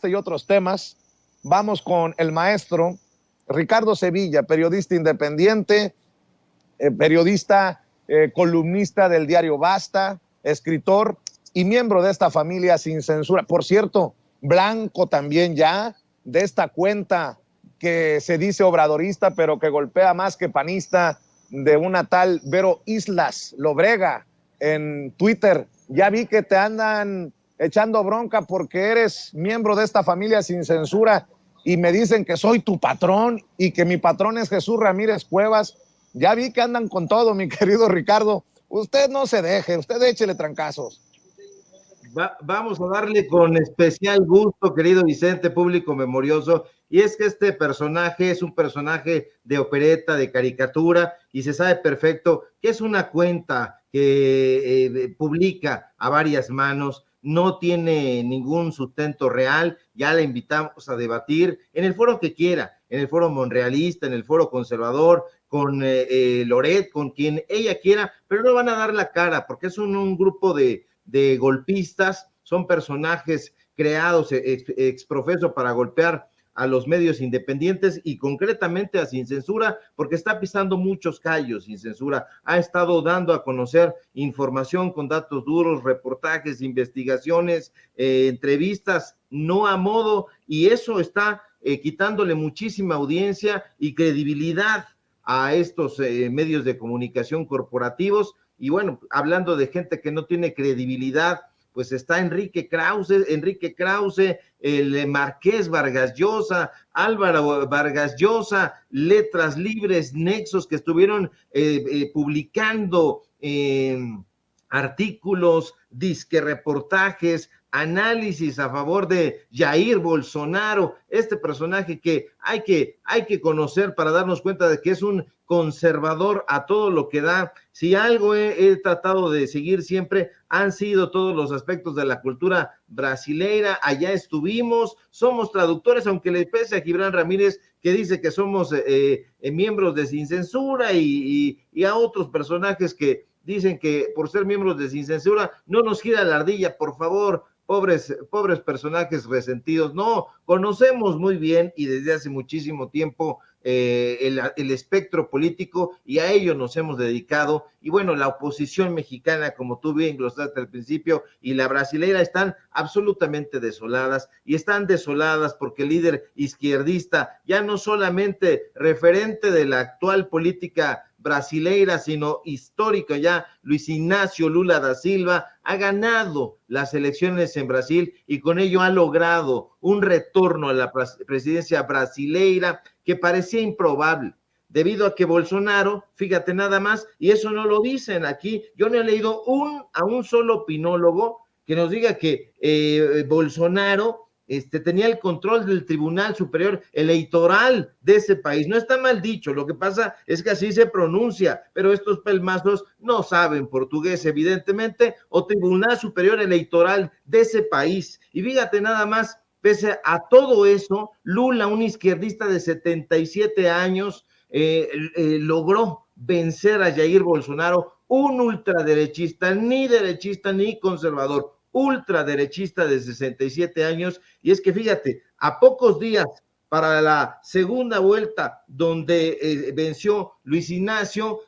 este y otros temas. Vamos con el maestro Ricardo Sevilla, periodista independiente, periodista, columnista del diario Basta, escritor y miembro de esta familia Sin Censura. Por cierto, blanco también ya de esta cuenta que se dice obradorista, pero que golpea más que panista, de una tal Vero Islas Lobrega en Twitter. Ya vi que te andan echando bronca porque eres miembro de esta familia Sin Censura y me dicen que soy tu patrón y que mi patrón es Jesús Ramírez Cuevas. Ya vi que andan con todo, mi querido Ricardo. Usted no se deje, usted échele trancazos. Vamos a darle con especial gusto, querido Vicente, público memorioso, y es que este personaje es un personaje de opereta, de caricatura, y se sabe perfecto que es una cuenta que publica a varias manos, no tiene ningún sustento real. Ya la invitamos a debatir en el foro que quiera, en el foro monrealista, en el foro conservador, con Loret, con quien ella quiera, pero no van a dar la cara, porque es un grupo de golpistas, son personajes creados exprofeso para golpear a los medios independientes y concretamente a Sin Censura, porque está pisando muchos callos. Sin Censura ha estado dando a conocer información con datos duros, reportajes, investigaciones, entrevistas, no a modo, y eso está quitándole muchísima audiencia y credibilidad a estos medios de comunicación corporativos. Y bueno, hablando de gente que no tiene credibilidad, pues está Enrique Krause, el Marqués Vargas Llosa, Álvaro Vargas Llosa, Letras Libres, Nexos, que estuvieron publicando artículos, disque reportajes, análisis a favor de Jair Bolsonaro, este personaje que hay que conocer para darnos cuenta de que es un conservador a todo lo que da. Si algo he tratado de seguir siempre han sido todos los aspectos de la cultura brasileira. Allá estuvimos, somos traductores, aunque le pese a Gibran Ramírez, que dice que somos miembros de Sin Censura, y a otros personajes que dicen que por ser miembros de Sin Censura no nos gira la ardilla. Por favor, pobres personajes resentidos. No, conocemos muy bien y desde hace muchísimo tiempo el espectro político, y a ello nos hemos dedicado. Y bueno, la oposición mexicana, como tú bien glosaste al principio, y la brasileira están absolutamente desoladas, y están desoladas porque el líder izquierdista, ya no solamente referente de la actual política brasileira, sino histórica ya, Luis Ignacio Lula da Silva, ha ganado las elecciones en Brasil y con ello ha logrado un retorno a la presidencia brasileira que parecía improbable, debido a que Bolsonaro, fíjate nada más, y eso no lo dicen aquí, yo no he leído a un solo opinólogo que nos diga que Bolsonaro tenía el control del Tribunal Superior Electoral de ese país. No está mal dicho, lo que pasa es que así se pronuncia, pero estos pelmazos no saben portugués, evidentemente, o Tribunal Superior Electoral de ese país. Y fíjate nada más, pese a todo eso, Lula, un izquierdista de 77 años, logró vencer a Jair Bolsonaro, un ultraderechista, ni derechista ni conservador, ultraderechista de 67 años. Y es que fíjate, a pocos días para la segunda vuelta donde venció Luis Ignacio,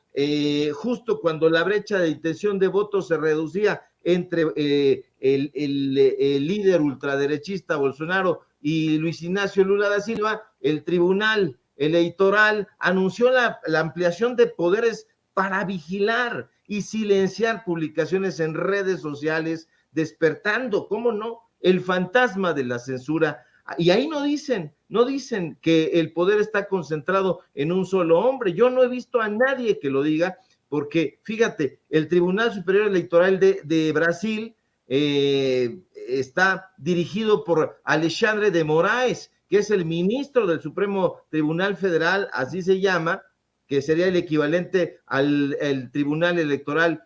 justo cuando la brecha de intención de voto se reducía entre el líder ultraderechista Bolsonaro y Luis Ignacio Lula da Silva, el Tribunal Electoral anunció la ampliación de poderes para vigilar y silenciar publicaciones en redes sociales, despertando, ¿cómo no?, el fantasma de la censura. Y ahí no dicen que el poder está concentrado en un solo hombre. Yo no he visto a nadie que lo diga, porque fíjate, el Tribunal Superior Electoral de Brasil está dirigido por Alexandre de Moraes, que es el ministro del Supremo Tribunal Federal, así se llama, que sería el equivalente al Tribunal Electoral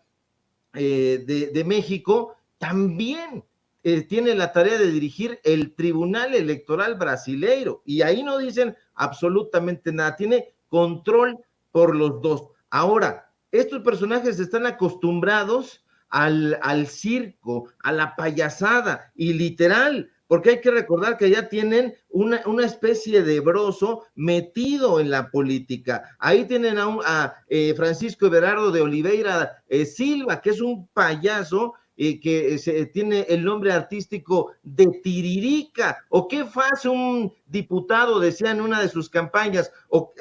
de México. También tiene la tarea de dirigir el Tribunal Electoral brasileiro, y ahí no dicen absolutamente nada, tiene control por los dos. Ahora, estos personajes están acostumbrados al circo, a la payasada, y literal, porque hay que recordar que ya tienen una especie de broso metido en la política. Ahí tienen a Francisco Everardo de Oliveira Silva, que es un payaso que tiene el nombre artístico de Tiririca, o qué hace un diputado, decía en una de sus campañas, o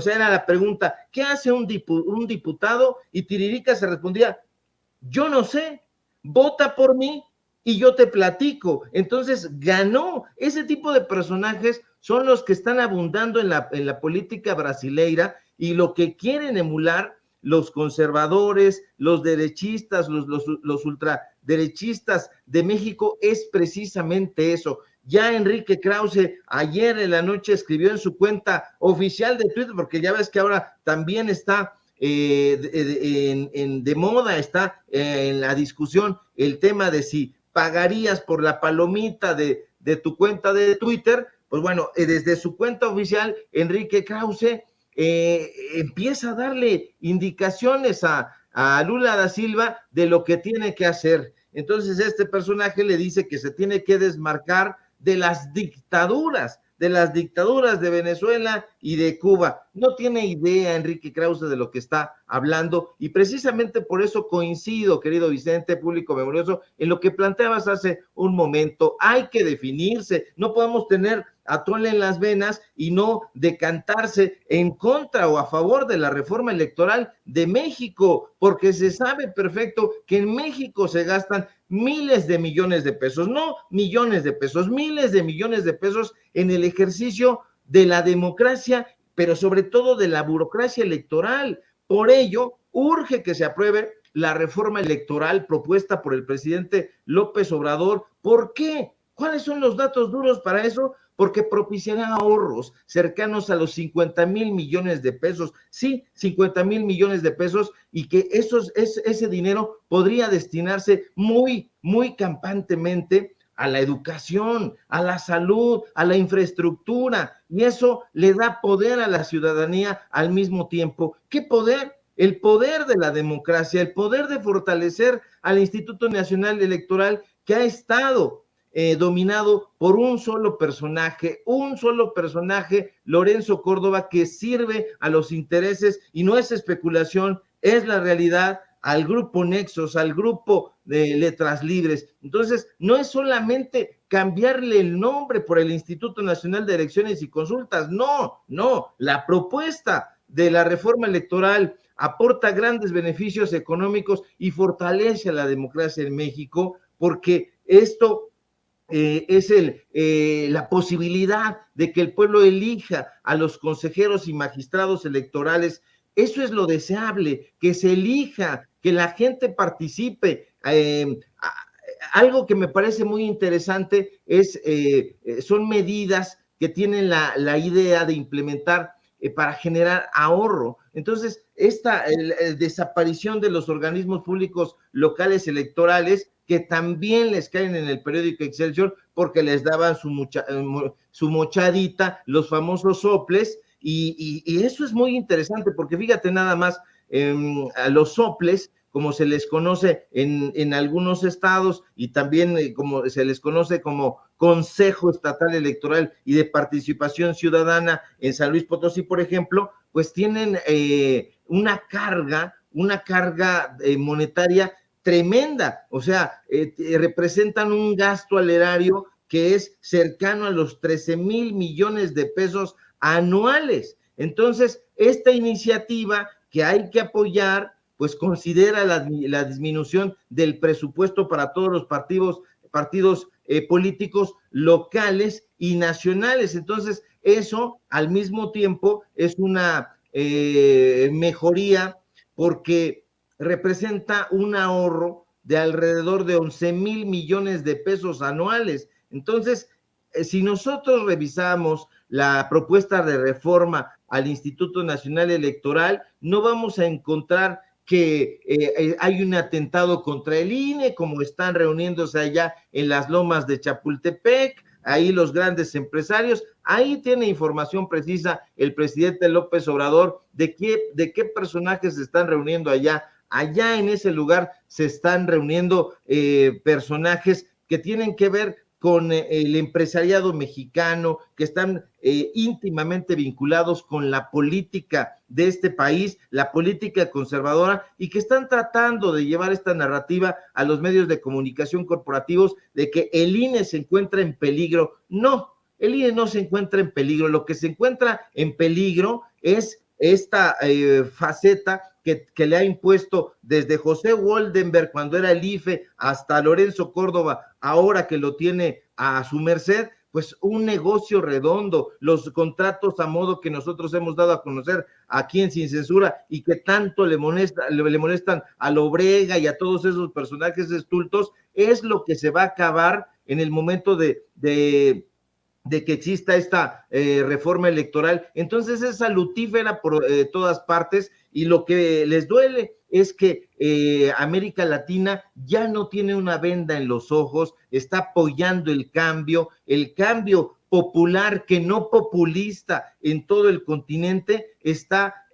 sea, era la pregunta, ¿qué hace un diputado? Y Tiririca se respondía, yo no sé, vota por mí y yo te platico. Entonces ganó. Ese tipo de personajes son los que están abundando en la política brasileira, y lo que quieren emular los conservadores, los derechistas, los ultraderechistas de México es precisamente eso. Ya Enrique Krause ayer en la noche escribió en su cuenta oficial de Twitter, porque ya ves que ahora también está de moda, está en la discusión el tema de si pagarías por la palomita de tu cuenta de Twitter. Pues bueno, desde su cuenta oficial, Enrique Krause empieza a darle indicaciones a Lula da Silva de lo que tiene que hacer. Entonces este personaje le dice que se tiene que desmarcar de las dictaduras de Venezuela y de Cuba. No tiene idea Enrique Krause de lo que está hablando, y precisamente por eso coincido, querido Vicente, público memorioso, en lo que planteabas hace un momento. Hay que definirse, no podemos tener atole en las venas y no decantarse en contra o a favor de la reforma electoral de México, porque se sabe perfecto que en México se gastan miles de millones de pesos, no millones de pesos, miles de millones de pesos en el ejercicio de la democracia, pero sobre todo de la burocracia electoral. Por ello, urge que se apruebe la reforma electoral propuesta por el presidente López Obrador. ¿Por qué? ¿Cuáles son los datos duros para eso? Porque propiciará ahorros cercanos a los 50,000 millones de pesos, sí, 50,000 millones de pesos, y que ese dinero podría destinarse muy campantemente a la educación, a la salud, a la infraestructura, y eso le da poder a la ciudadanía al mismo tiempo. ¿Qué poder? El poder de la democracia, el poder de fortalecer al Instituto Nacional Electoral, que ha estado dominado por un solo personaje, Lorenzo Córdoba, que sirve a los intereses, y no es especulación, es la realidad, al grupo Nexos, al grupo de Letras Libres. Entonces, no es solamente cambiarle el nombre por el Instituto Nacional de Elecciones y Consultas, no, la propuesta de la reforma electoral aporta grandes beneficios económicos y fortalece a la democracia en México, porque esto es la posibilidad de que el pueblo elija a los consejeros y magistrados electorales. Eso es lo deseable, que se elija, que la gente participe. Algo que me parece muy interesante son medidas que tienen la idea de implementar para generar ahorro. Entonces, esta desaparición de los organismos públicos locales electorales, que también les caen en el periódico Excelsior porque les daban su mochadita, los famosos soples, y eso es muy interesante, porque fíjate nada más, a los soples, como se les conoce en algunos estados, y también como se les conoce como Consejo Estatal Electoral y de Participación Ciudadana en San Luis Potosí, por ejemplo, pues tienen una carga monetaria tremenda. O sea, representan un gasto al erario que es cercano a los 13,000 millones de pesos anuales. Entonces, esta iniciativa que hay que apoyar, pues considera la disminución del presupuesto para todos los partidos políticos locales y nacionales. Entonces, eso al mismo tiempo es una mejoría, porque representa un ahorro de alrededor de 11,000 millones de pesos anuales. Entonces, si nosotros revisamos la propuesta de reforma al Instituto Nacional Electoral, no vamos a encontrar que hay un atentado contra el INE, como están reuniéndose allá en las lomas de Chapultepec, ahí los grandes empresarios. Ahí tiene información precisa el presidente López Obrador de qué personajes se están reuniendo allá. Allá en ese lugar se están reuniendo personajes que tienen que ver con el empresariado mexicano, que están íntimamente vinculados con la política de este país, la política conservadora, y que están tratando de llevar esta narrativa a los medios de comunicación corporativos de que el INE se encuentra en peligro. No, el INE no se encuentra en peligro. Lo que se encuentra en peligro es esta faceta que le ha impuesto desde José Woldenberg cuando era el IFE hasta Lorenzo Córdoba, ahora que lo tiene a su merced, pues un negocio redondo, los contratos a modo que nosotros hemos dado a conocer aquí en Sin Censura y que tanto le molestan a Lobrega y a todos esos personajes estultos, es lo que se va a acabar en el momento de que exista esta reforma electoral. Entonces es salutífera por todas partes, y lo que les duele es que América Latina ya no tiene una venda en los ojos, está apoyando el cambio popular, que no populista, en todo el continente, está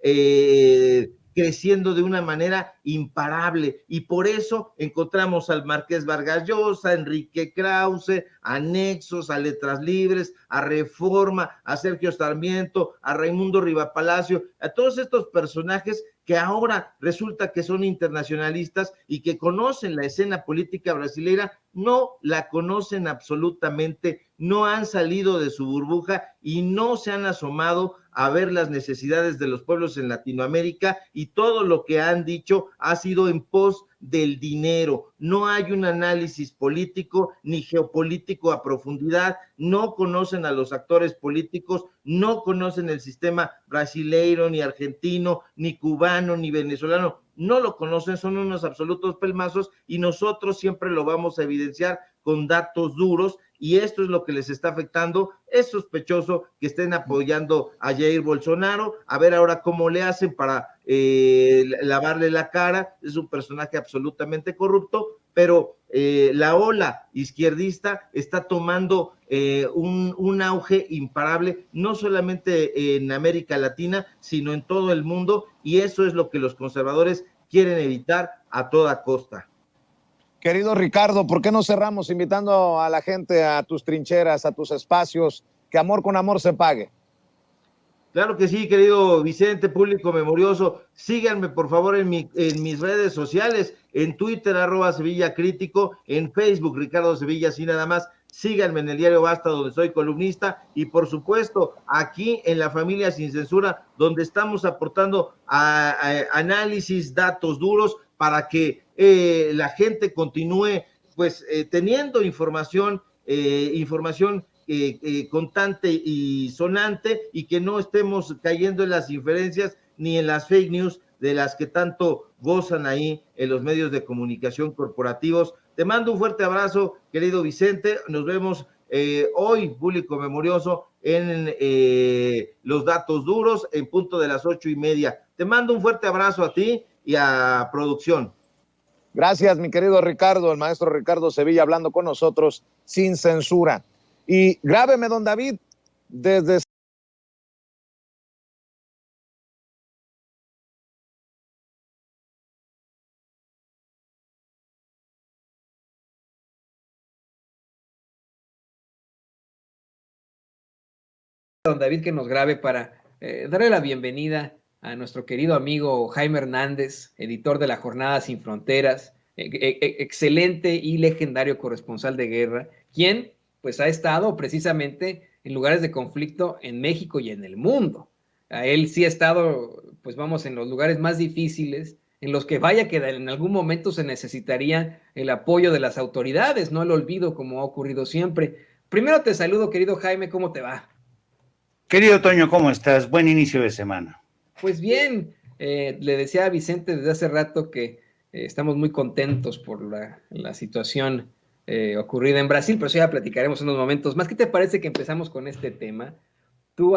creciendo de una manera imparable, y por eso encontramos al Marqués Vargas Llosa, a Enrique Krause, a Nexos, a Letras Libres, a Reforma, a Sergio Sarmiento, a Raimundo Rivapalacio, a todos estos personajes que ahora resulta que son internacionalistas y que conocen la escena política brasileña. No la conocen absolutamente, no han salido de su burbuja y no se han asomado a ver las necesidades de los pueblos en Latinoamérica, y todo lo que han dicho ha sido en pos del dinero. No hay un análisis político ni geopolítico a profundidad, no conocen a los actores políticos, no conocen el sistema brasileiro, ni argentino, ni cubano, ni venezolano, no lo conocen, son unos absolutos pelmazos, y nosotros siempre lo vamos a evidenciar con datos duros, y esto es lo que les está afectando. Es sospechoso que estén apoyando a Jair Bolsonaro, a ver ahora cómo le hacen para lavarle la cara. Es un personaje absolutamente corrupto, pero la ola izquierdista está tomando un auge imparable, no solamente en América Latina, sino en todo el mundo, y eso es lo que los conservadores quieren evitar a toda costa. Querido Ricardo, ¿por qué no cerramos invitando a la gente a tus trincheras, a tus espacios? Que amor con amor se pague. Claro que sí, querido Vicente, público memorioso. Síganme, por favor, en mis redes sociales, en Twitter, @Sevilla Crítico, en Facebook, Ricardo Sevilla, así nada más. Síganme en el diario Basta, donde soy columnista, y por supuesto, aquí en La Familia Sin Censura, donde estamos aportando análisis, datos duros, para que la gente continúe pues teniendo información constante y sonante, y que no estemos cayendo en las inferencias ni en las fake news de las que tanto gozan ahí en los medios de comunicación corporativos. Te mando un fuerte abrazo, querido Vicente. Nos vemos hoy, público memorioso, en los datos duros, en punto de las 8:30. Te mando un fuerte abrazo a ti y a producción. Gracias, mi querido Ricardo, el maestro Ricardo Sevilla, hablando con nosotros sin censura. Y grábeme, don David, desde... Don David que nos grabe para darle la bienvenida a nuestro querido amigo Jaime Hernández, editor de La Jornada Sin Fronteras, excelente y legendario corresponsal de guerra, quien pues ha estado precisamente en lugares de conflicto en México y en el mundo. A él sí ha estado, pues vamos, en los lugares más difíciles, en los que vaya que en algún momento se necesitaría el apoyo de las autoridades, no el olvido como ha ocurrido siempre. Primero te saludo, querido Jaime, ¿cómo te va? Querido Toño, ¿cómo estás? Buen inicio de semana. Pues bien, le decía a Vicente desde hace rato que estamos muy contentos por la situación ocurrida en Brasil, pero eso ya platicaremos en unos momentos más. ¿Qué te parece que empezamos con este tema? Tú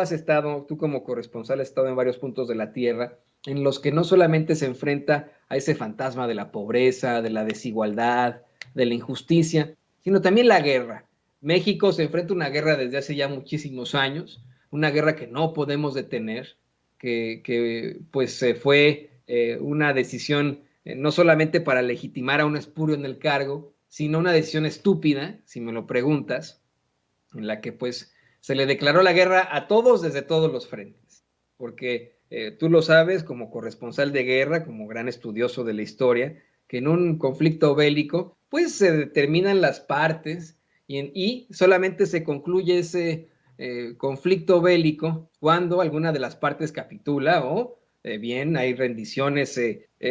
como corresponsal has estado en varios puntos de la tierra en los que no solamente se enfrenta a ese fantasma de la pobreza, de la desigualdad, de la injusticia, sino también la guerra. México se enfrenta a una guerra desde hace ya muchísimos años, una guerra que no podemos detener, que pues fue una decisión no solamente para legitimar a un espurio en el cargo, sino una decisión estúpida, si me lo preguntas, en la que pues se le declaró la guerra a todos desde todos los frentes, porque tú lo sabes como corresponsal de guerra, como gran estudioso de la historia, que en un conflicto bélico pues se determinan las partes y solamente se concluye ese conflicto bélico cuando alguna de las partes capitula o bien hay rendiciones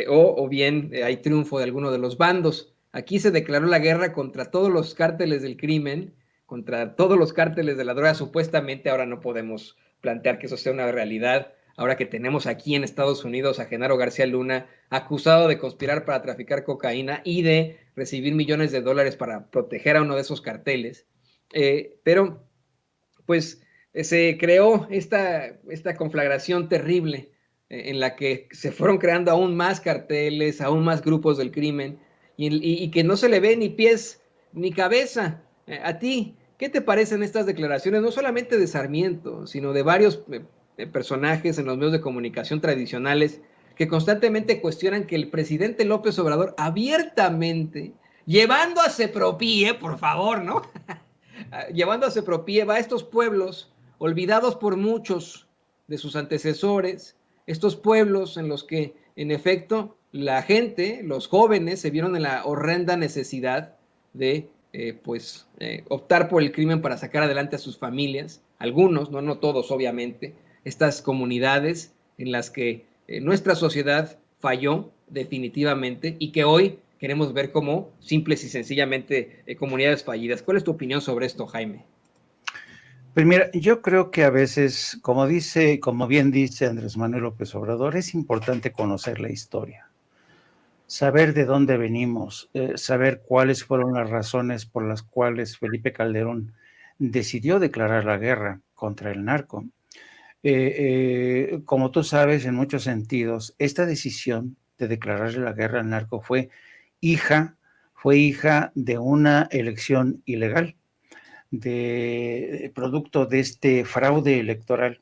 o bien hay triunfo de alguno de los bandos. Aquí se declaró la guerra contra todos los cárteles del crimen, contra todos los cárteles de la droga. Supuestamente ahora no podemos plantear que eso sea una realidad, ahora que tenemos aquí en Estados Unidos a Genaro García Luna acusado de conspirar para traficar cocaína y de recibir millones de dólares para proteger a uno de esos carteles. Pero pues se creó esta conflagración terrible en la que se fueron creando aún más carteles, aún más grupos del crimen, y que no se le ve ni pies ni cabeza. A ti, ¿qué te parecen estas declaraciones, no solamente de Sarmiento, sino de varios personajes en los medios de comunicación tradicionales que constantemente cuestionan que el presidente López Obrador abiertamente, llevando a Sepropie, por favor, ¿no? Llevando a Sepropie, va a estos pueblos olvidados por muchos de sus antecesores, estos pueblos en los que, en efecto, la gente, los jóvenes, se vieron en la horrenda necesidad de optar por el crimen para sacar adelante a sus familias, algunos, no todos obviamente, estas comunidades en las que nuestra sociedad falló definitivamente y que hoy queremos ver como simples y sencillamente comunidades fallidas. ¿Cuál es tu opinión sobre esto, Jaime? Pues mira, yo creo que a veces, como bien dice Andrés Manuel López Obrador, es importante conocer la historia, saber de dónde venimos, saber cuáles fueron las razones por las cuales Felipe Calderón decidió declarar la guerra contra el narco. Como tú sabes, en muchos sentidos, esta decisión de declararle la guerra al narco fue hija de una elección ilegal, producto de este fraude electoral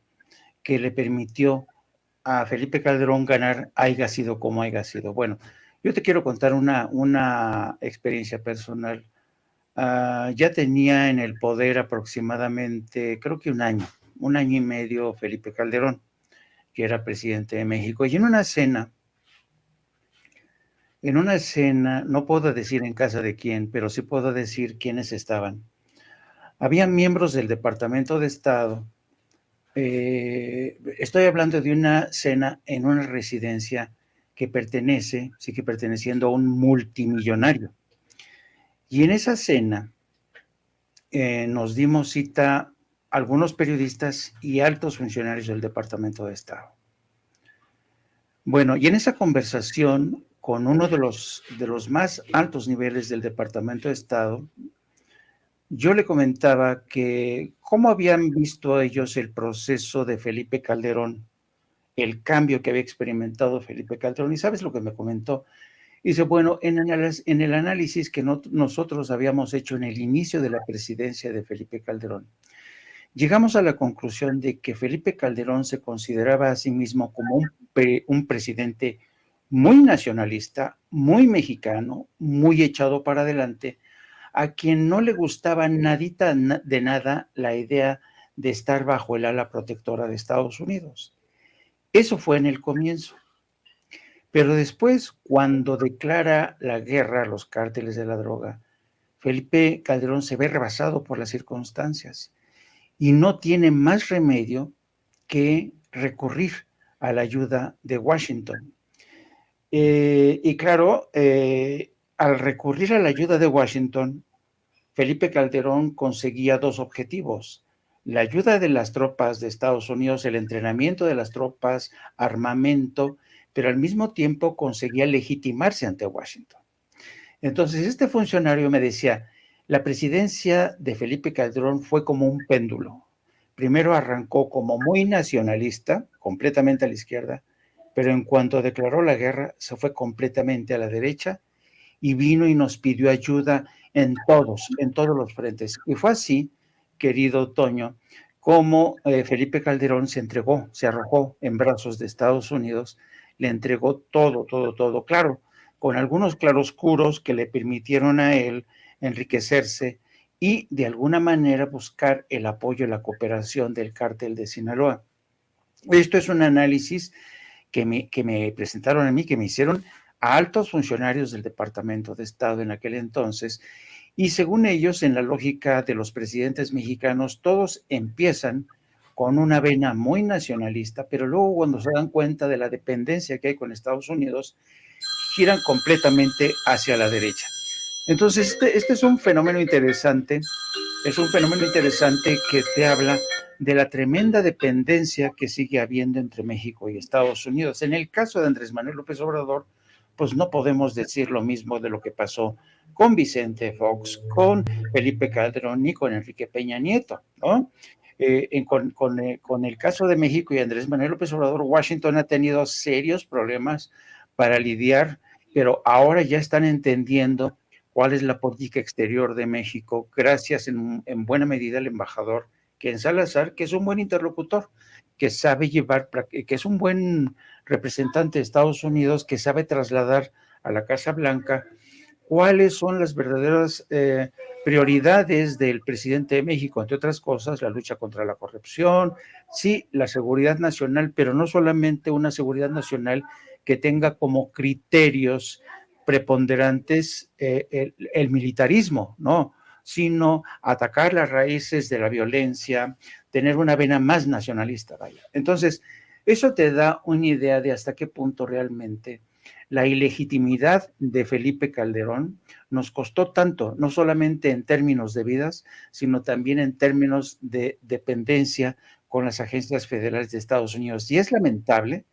que le permitió a Felipe Calderón ganar, haya sido como haya sido. Bueno, yo te quiero contar una experiencia personal. Ya tenía en el poder aproximadamente, creo que un año y medio Felipe Calderón, que era presidente de México, y en una cena, no puedo decir en casa de quién, pero sí puedo decir quiénes estaban. Había miembros del Departamento de Estado. Estoy hablando de una cena en una residencia que sigue perteneciendo a un multimillonario. Y en esa cena nos dimos cita algunos periodistas y altos funcionarios del Departamento de Estado. Bueno, y en esa conversación con uno de los más altos niveles del Departamento de Estado, yo le comentaba que cómo habían visto ellos el proceso de Felipe Calderón, el cambio que había experimentado Felipe Calderón, y ¿sabes lo que me comentó? Dice, bueno, en el análisis que nosotros habíamos hecho en el inicio de la presidencia de Felipe Calderón, llegamos a la conclusión de que Felipe Calderón se consideraba a sí mismo como un presidente muy nacionalista, muy mexicano, muy echado para adelante, a quien no le gustaba nadita de nada la idea de estar bajo el ala protectora de Estados Unidos. Eso fue en el comienzo. Pero después, cuando declara la guerra a los cárteles de la droga, Felipe Calderón se ve rebasado por las circunstancias y no tiene más remedio que recurrir a la ayuda de Washington. Y claro, al recurrir a la ayuda de Washington, Felipe Calderón conseguía dos objetivos: la ayuda de las tropas de Estados Unidos, el entrenamiento de las tropas, armamento, pero al mismo tiempo conseguía legitimarse ante Washington. Entonces, este funcionario me decía, la presidencia de Felipe Calderón fue como un péndulo. Primero arrancó como muy nacionalista, completamente a la izquierda, pero en cuanto declaró la guerra, se fue completamente a la derecha y vino y nos pidió ayuda en todos los frentes. Y fue así, querido Toño, como Felipe Calderón se arrojó en brazos de Estados Unidos, le entregó todo. Claro, con algunos claroscuros que le permitieron a él enriquecerse y de alguna manera buscar el apoyo y la cooperación del cártel de Sinaloa. Esto es un análisis que me presentaron a mí, que me hicieron a altos funcionarios del Departamento de Estado en aquel entonces, y según ellos, en la lógica de los presidentes mexicanos, todos empiezan con una vena muy nacionalista, pero luego cuando se dan cuenta de la dependencia que hay con Estados Unidos, giran completamente hacia la derecha. Entonces, este es un fenómeno interesante, que te habla de la tremenda dependencia que sigue habiendo entre México y Estados Unidos. En el caso de Andrés Manuel López Obrador, pues no podemos decir lo mismo de lo que pasó con Vicente Fox, con Felipe Calderón ni con Enrique Peña Nieto, ¿no? Con el caso de México y Andrés Manuel López Obrador, Washington ha tenido serios problemas para lidiar, pero ahora ya están entendiendo cuál es la política exterior de México, gracias en buena medida al embajador Ken Salazar, que es un buen interlocutor, que sabe llevar, que es un buen representante de Estados Unidos, que sabe trasladar a la Casa Blanca cuáles son las verdaderas prioridades del presidente de México, entre otras cosas, la lucha contra la corrupción, sí, la seguridad nacional, pero no solamente una seguridad nacional que tenga como criterios preponderantes el militarismo, ¿no? Sino atacar las raíces de la violencia, tener una vena más nacionalista, vaya. Entonces, eso te da una idea de hasta qué punto realmente la ilegitimidad de Felipe Calderón nos costó tanto, no solamente en términos de vidas, sino también en términos de dependencia con las agencias federales de Estados Unidos. Y es lamentable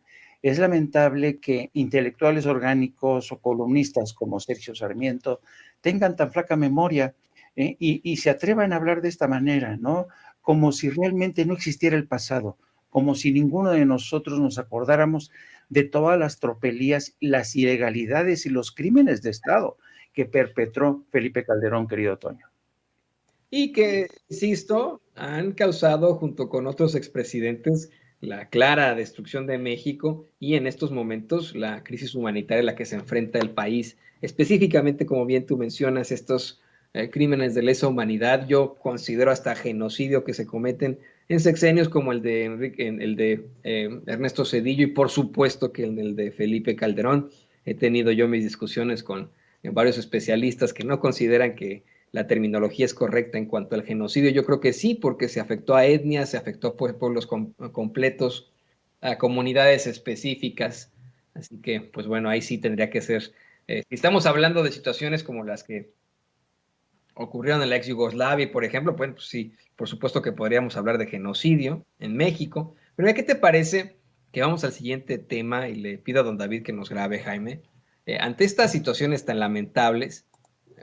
que intelectuales orgánicos o columnistas como Sergio Sarmiento tengan tan flaca memoria y se atrevan a hablar de esta manera, ¿no? Como si realmente no existiera el pasado, como si ninguno de nosotros nos acordáramos de todas las tropelías, las ilegalidades y los crímenes de Estado que perpetró Felipe Calderón, querido Toño. Y que, insisto, han causado junto con otros expresidentes la clara destrucción de México y en estos momentos la crisis humanitaria a la que se enfrenta el país. Específicamente, como bien tú mencionas, estos crímenes de lesa humanidad, yo considero hasta genocidio que se cometen en sexenios como el de Ernesto Zedillo y por supuesto que el de Felipe Calderón. He tenido yo mis discusiones con varios especialistas que no consideran que la terminología es correcta en cuanto al genocidio. Yo creo que sí, porque se afectó a etnias, se afectó a pueblos completos, a comunidades específicas. Así que, pues bueno, ahí sí tendría que ser. Si estamos hablando de situaciones como las que ocurrieron en la ex Yugoslavia, por ejemplo, pues sí, por supuesto que podríamos hablar de genocidio en México. Pero ¿qué te parece que vamos al siguiente tema? Y le pido a don David que nos grabe, Jaime. Ante estas situaciones tan lamentables,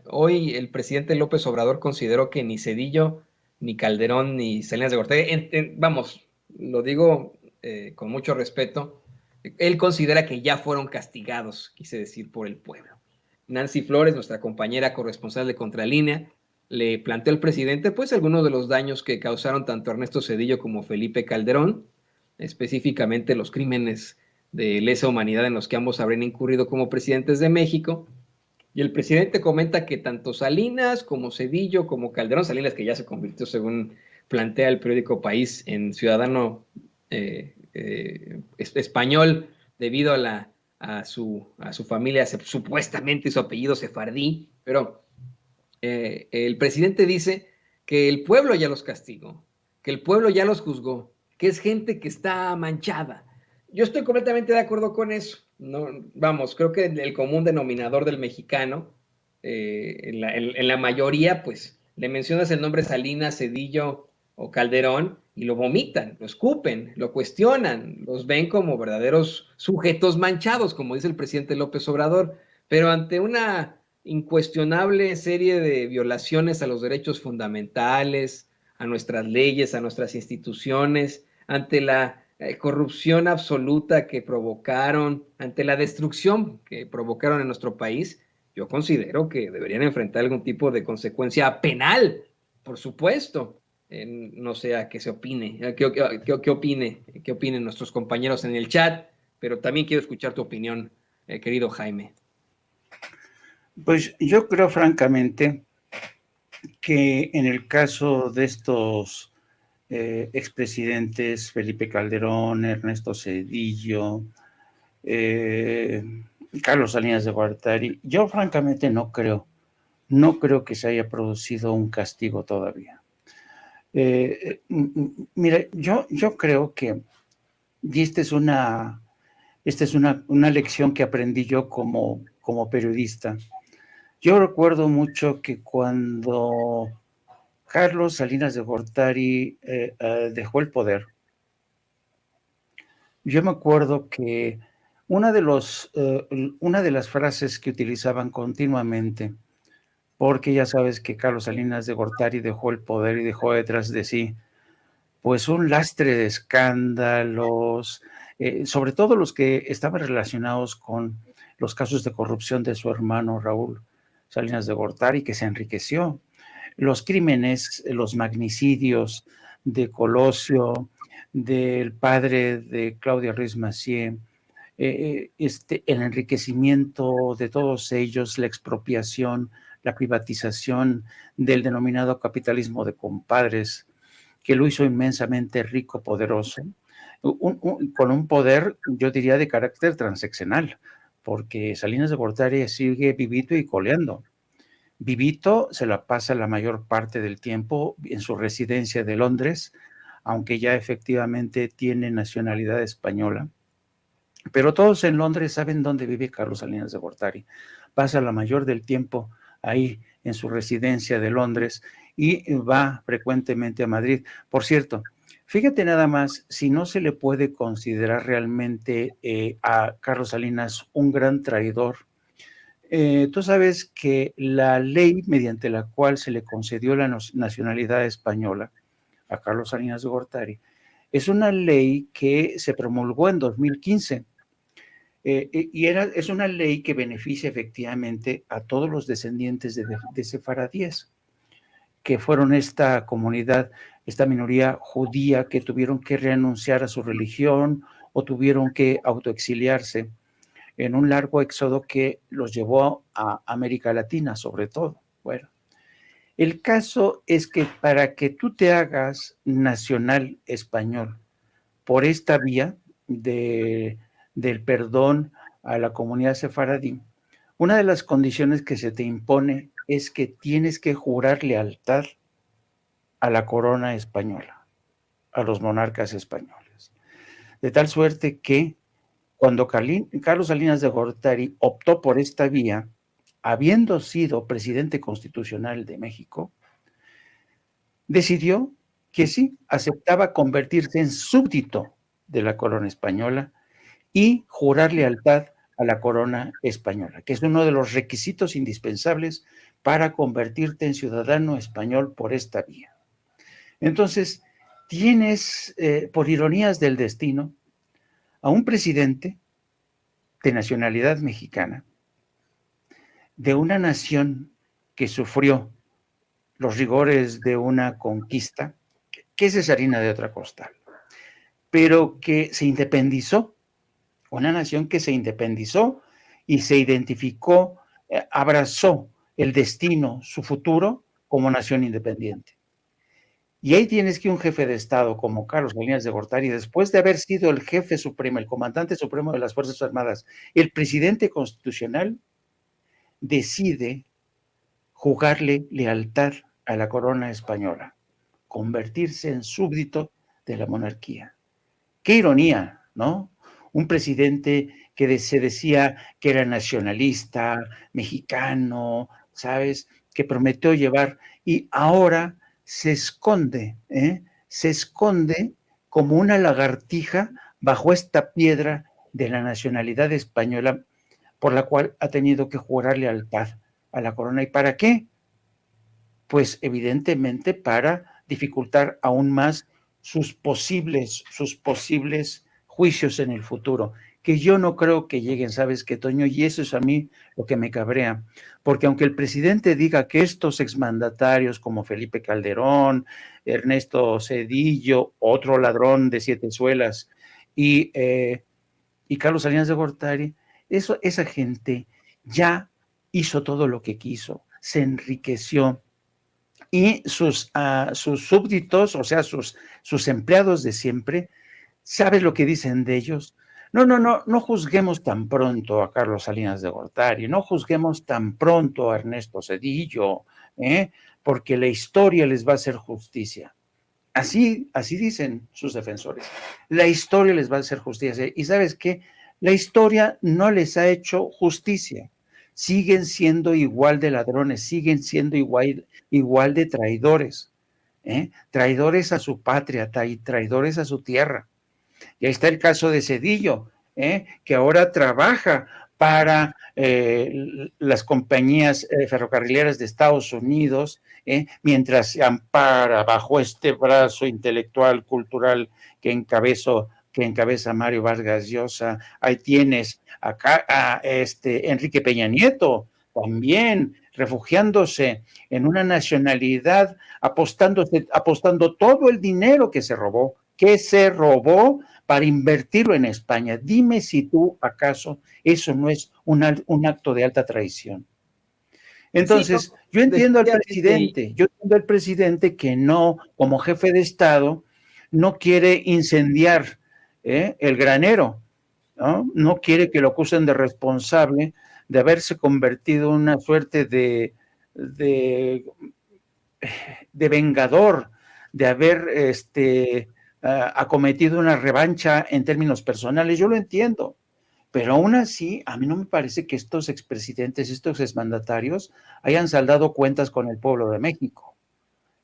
hoy el presidente López Obrador consideró que ni Zedillo, ni Calderón, ni Salinas de Gortari, vamos, lo digo con mucho respeto, él considera que ya fueron castigados, quise decir, por el pueblo. Nancy Flores, nuestra compañera corresponsal de Contralínea, le planteó al presidente pues algunos de los daños que causaron tanto Ernesto Zedillo como Felipe Calderón, específicamente los crímenes de lesa humanidad en los que ambos habrían incurrido como presidentes de México. Y el presidente comenta que tanto Salinas como Zedillo como Calderón, Salinas que ya se convirtió, según plantea el periódico País, en ciudadano español debido a su familia, supuestamente su apellido sefardí, pero el presidente dice que el pueblo ya los castigó, que el pueblo ya los juzgó, que es gente que está manchada. Yo estoy completamente de acuerdo con eso. No, vamos, creo que el común denominador del mexicano, en la mayoría, pues, le mencionas el nombre Salinas, Zedillo o Calderón y lo vomitan, lo escupen, lo cuestionan, los ven como verdaderos sujetos manchados, como dice el presidente López Obrador, pero ante una incuestionable serie de violaciones a los derechos fundamentales, a nuestras leyes, a nuestras instituciones, ante la corrupción absoluta que provocaron, ante la destrucción que provocaron en nuestro país, yo considero que deberían enfrentar algún tipo de consecuencia penal, por supuesto. No sé a qué se opine, qué opinen nuestros compañeros en el chat, pero también quiero escuchar tu opinión, querido Jaime. Pues yo creo francamente que en el caso de estos expresidentes, Felipe Calderón, Ernesto Zedillo, eh, Carlos Salinas de Gortari, yo francamente no creo que se haya producido un castigo todavía. Mire, yo creo que, y esta es una lección que aprendí yo como periodista. Yo recuerdo mucho que cuando Carlos Salinas de Gortari dejó el poder, yo me acuerdo que una de las frases que utilizaban continuamente, porque ya sabes que Carlos Salinas de Gortari dejó el poder y dejó detrás de sí pues un lastre de escándalos, sobre todo los que estaban relacionados con los casos de corrupción de su hermano Raúl Salinas de Gortari, que se enriqueció, los crímenes, los magnicidios de Colosio, del padre de Claudia Ruiz Massieu, el enriquecimiento de todos ellos, la expropiación, la privatización del denominado capitalismo de compadres, que lo hizo inmensamente rico, poderoso, con un poder, yo diría, de carácter transeccional, porque Salinas de Gortari sigue vivito y coleando. Vivito se la pasa la mayor parte del tiempo en su residencia de Londres, aunque ya efectivamente tiene nacionalidad española. Pero todos en Londres saben dónde vive Carlos Salinas de Gortari. Pasa la mayor del tiempo ahí en su residencia de Londres y va frecuentemente a Madrid. Por cierto, fíjate nada más, si no se le puede considerar realmente a Carlos Salinas un gran traidor. Tú sabes que la ley mediante la cual se le concedió la nacionalidad española a Carlos Salinas de Gortari es una ley que se promulgó en 2015. Es una ley que beneficia efectivamente a todos los descendientes de sefaradíes, que fueron esta comunidad, esta minoría judía que tuvieron que renunciar a su religión o tuvieron que autoexiliarse en un largo éxodo que los llevó a América Latina, sobre todo. Bueno, el caso es que para que tú te hagas nacional español por esta vía del perdón a la comunidad sefaradí, una de las condiciones que se te impone es que tienes que jurar lealtad a la corona española, a los monarcas españoles. De tal suerte que cuando Carlos Salinas de Gortari optó por esta vía, habiendo sido presidente constitucional de México, decidió que sí, aceptaba convertirse en súbdito de la corona española y jurar lealtad a la corona española, que es uno de los requisitos indispensables para convertirte en ciudadano español por esta vía. Entonces, tienes, por ironías del destino, a un presidente de nacionalidad mexicana, de una nación que sufrió los rigores de una conquista, que es harina de otra costal, pero que se independizó, una nación que se independizó y se identificó, abrazó el destino, su futuro, como nación independiente. Y ahí tienes que un jefe de Estado como Carlos Salinas de Gortari, después de haber sido el jefe supremo, el comandante supremo de las Fuerzas Armadas, el presidente constitucional, decide jugarle lealtad a la corona española, convertirse en súbdito de la monarquía. Qué ironía, ¿no? Un presidente que se decía que era nacionalista, mexicano, ¿sabes? Que prometió llevar y ahora se esconde como una lagartija bajo esta piedra de la nacionalidad española por la cual ha tenido que jurar lealtad a la corona. ¿Y para qué? Pues evidentemente para dificultar aún más sus posibles juicios en el futuro, que yo no creo que lleguen, ¿sabes qué, Toño? Y eso es a mí lo que me cabrea, porque aunque el presidente diga que estos exmandatarios como Felipe Calderón, Ernesto Zedillo, otro ladrón de 7 suelas, y Carlos Salinas de Gortari, esa gente ya hizo todo lo que quiso, se enriqueció y sus súbditos, o sea, sus empleados de siempre, ¿sabes lo que dicen de ellos? No juzguemos tan pronto a Carlos Salinas de Gortari, no juzguemos tan pronto a Ernesto Zedillo, porque la historia les va a hacer justicia. Así dicen sus defensores. La historia les va a hacer justicia. ¿Y sabes qué? La historia no les ha hecho justicia. Siguen siendo igual de ladrones, siguen siendo igual de traidores. Traidores a su patria, traidores a su tierra. Y ahí está el caso de Zedillo, que ahora trabaja para las compañías ferrocarrileras de Estados Unidos, mientras se ampara bajo este brazo intelectual, cultural que encabeza Mario Vargas Llosa. Ahí tienes acá a Enrique Peña Nieto, también refugiándose en una nacionalidad, apostando todo el dinero que se robó para invertirlo en España. Dime si tú, acaso, eso no es un acto de alta traición. Entonces, sí, no, yo entiendo al presidente que no, como jefe de Estado, no quiere incendiar el granero, no quiere que lo acusen de responsable de haberse convertido en una suerte de vengador, de haber acometido una revancha en términos personales. Yo lo entiendo, pero aún así, a mí no me parece que estos expresidentes, estos exmandatarios hayan saldado cuentas con el pueblo de México.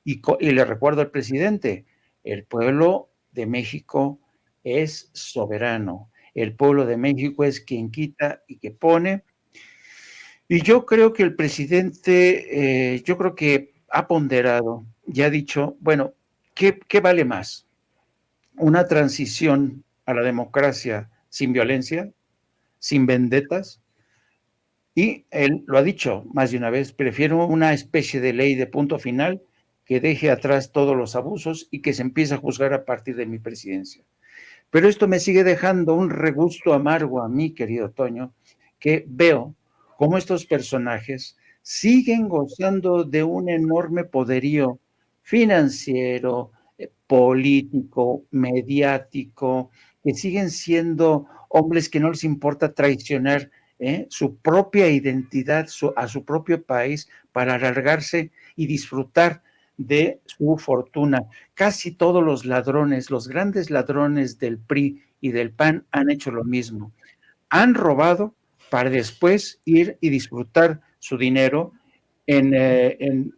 Y le recuerdo al presidente, el pueblo de México es soberano. El pueblo de México es quien quita y que pone. Y yo creo que el presidente, yo creo que ha ponderado y ha dicho, bueno, ¿qué vale más? ¿Una transición a la democracia sin violencia, sin vendetas? Y él lo ha dicho más de una vez, prefiero una especie de ley de punto final que deje atrás todos los abusos y que se empiece a juzgar a partir de mi presidencia. Pero esto me sigue dejando un regusto amargo a mí, querido Toño, que veo cómo estos personajes siguen gozando de un enorme poderío financiero, político, mediático, que siguen siendo hombres que no les importa traicionar su propia identidad, a su propio país, para alargarse y disfrutar de su fortuna. Casi todos los ladrones, los grandes ladrones del PRI y del PAN han hecho lo mismo. Han robado para después ir y disfrutar su dinero en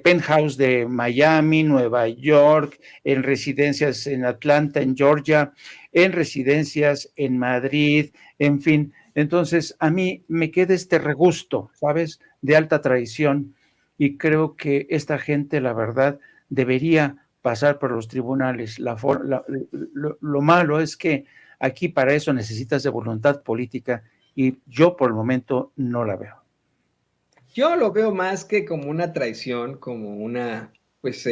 penthouse de Miami, Nueva York, en residencias en Atlanta, en Georgia, en residencias en Madrid, en fin. Entonces, a mí me queda este regusto, ¿sabes?, de alta traición, y creo que esta gente, la verdad, debería pasar por los tribunales. Lo malo es que aquí para eso necesitas de voluntad política, y yo por el momento no la veo. Yo lo veo más que como una traición, como una, pues,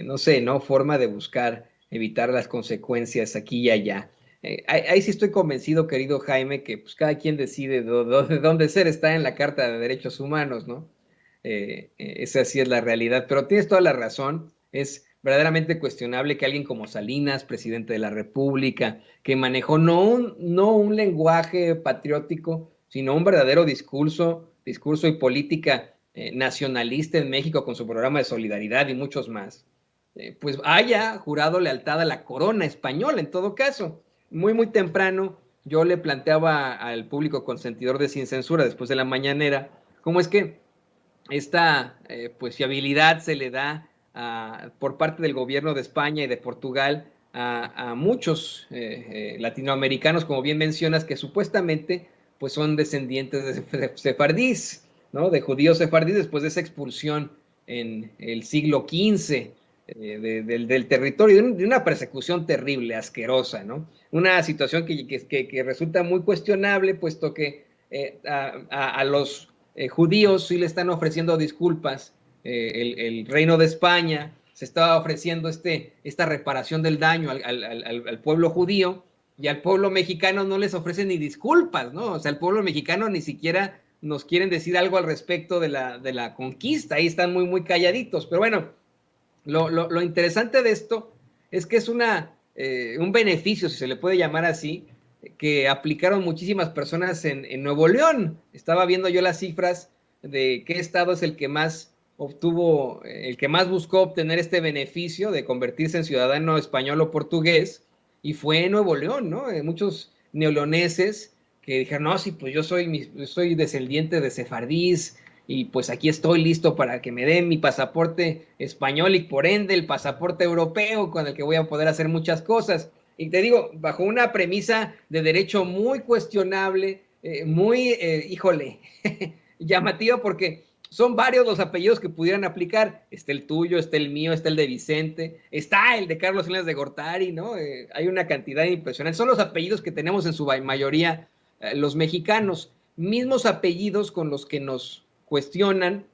no sé, ¿no? Forma de buscar evitar las consecuencias aquí y allá. Ahí sí estoy convencido, querido Jaime, que pues cada quien decide de dónde ser, está en la Carta de Derechos Humanos, ¿no? Esa sí es la realidad, pero tienes toda la razón. Es verdaderamente cuestionable que alguien como Salinas, presidente de la República, que manejó no un lenguaje patriótico, sino un verdadero discurso y política nacionalista en México con su programa de solidaridad y muchos más, pues haya jurado lealtad a la corona española. En todo caso, muy temprano yo le planteaba al público consentidor de Sin Censura después de la mañanera cómo es que esta pues fiabilidad se le da por parte del gobierno de España y de Portugal a muchos latinoamericanos, como bien mencionas, que supuestamente pues son descendientes de sefardíes, ¿no? De judíos sefardíes después de esa expulsión en el siglo XV del territorio, de una persecución terrible, asquerosa, ¿no? Una situación que resulta muy cuestionable, puesto que a los judíos sí le están ofreciendo disculpas. El Reino de España se estaba ofreciendo esta reparación del daño al pueblo judío, y al pueblo mexicano no les ofrecen ni disculpas, ¿no? O sea, el pueblo mexicano ni siquiera nos quieren decir algo al respecto de la conquista. Ahí están muy, muy calladitos. Pero bueno, lo interesante de esto es que es un beneficio, si se le puede llamar así, que aplicaron muchísimas personas en Nuevo León. Estaba viendo yo las cifras de qué estado es el que más obtuvo, el que más buscó obtener este beneficio de convertirse en ciudadano español o portugués, y fue Nuevo León, ¿no? Muchos neoleoneses que dijeron, no, sí, pues yo soy descendiente de sefardíes, y pues aquí estoy listo para que me den mi pasaporte español y por ende el pasaporte europeo con el que voy a poder hacer muchas cosas. Y te digo, bajo una premisa de derecho muy cuestionable, muy, híjole, llamativa, porque son varios los apellidos que pudieran aplicar. Está el tuyo, está el mío, está el de Vicente, está el de Carlos Salinas de Gortari, ¿no? Hay una cantidad impresionante. Son los apellidos que tenemos en su mayoría los mexicanos. Mismos apellidos con los que nos cuestionan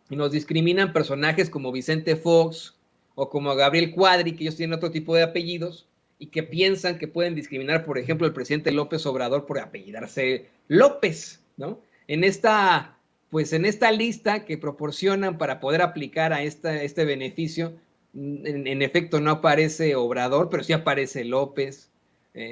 y nos discriminan personajes como Vicente Fox o como Gabriel Cuadri, que ellos tienen otro tipo de apellidos y que piensan que pueden discriminar, por ejemplo, al presidente López Obrador por apellidarse López, ¿no? En esta lista que proporcionan para poder aplicar a este beneficio, en efecto no aparece Obrador, pero sí aparece López,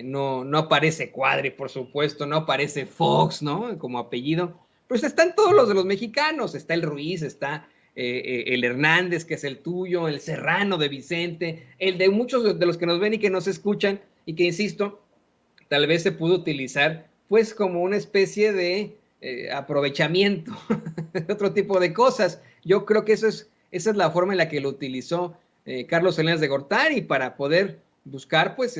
no aparece Cuadri, por supuesto, no aparece Fox, ¿no? Como apellido. Pues están todos los de los mexicanos, está el Ruiz, está el Hernández, que es el tuyo, el Serrano de Vicente, el de muchos de los que nos ven y que nos escuchan, y que, insisto, tal vez se pudo utilizar pues como una especie de aprovechamiento, otro tipo de cosas. Yo creo que esa es la forma en la que lo utilizó Carlos Salinas de Gortari para poder buscar, pues,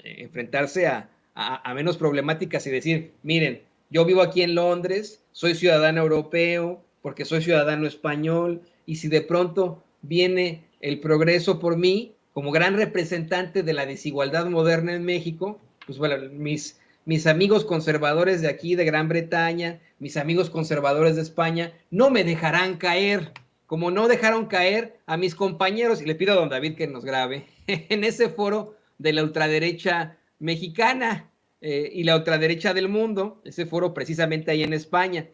enfrentarse a menos problemáticas y decir, miren, yo vivo aquí en Londres, soy ciudadano europeo, porque soy ciudadano español, y si de pronto viene el progreso por mí, como gran representante de la desigualdad moderna en México, pues bueno, mis amigos conservadores de aquí, de Gran Bretaña, mis amigos conservadores de España, no me dejarán caer, como no dejaron caer a mis compañeros, y le pido a don David que nos grabe, en ese foro de la ultraderecha mexicana y la ultraderecha del mundo, ese foro precisamente ahí en España.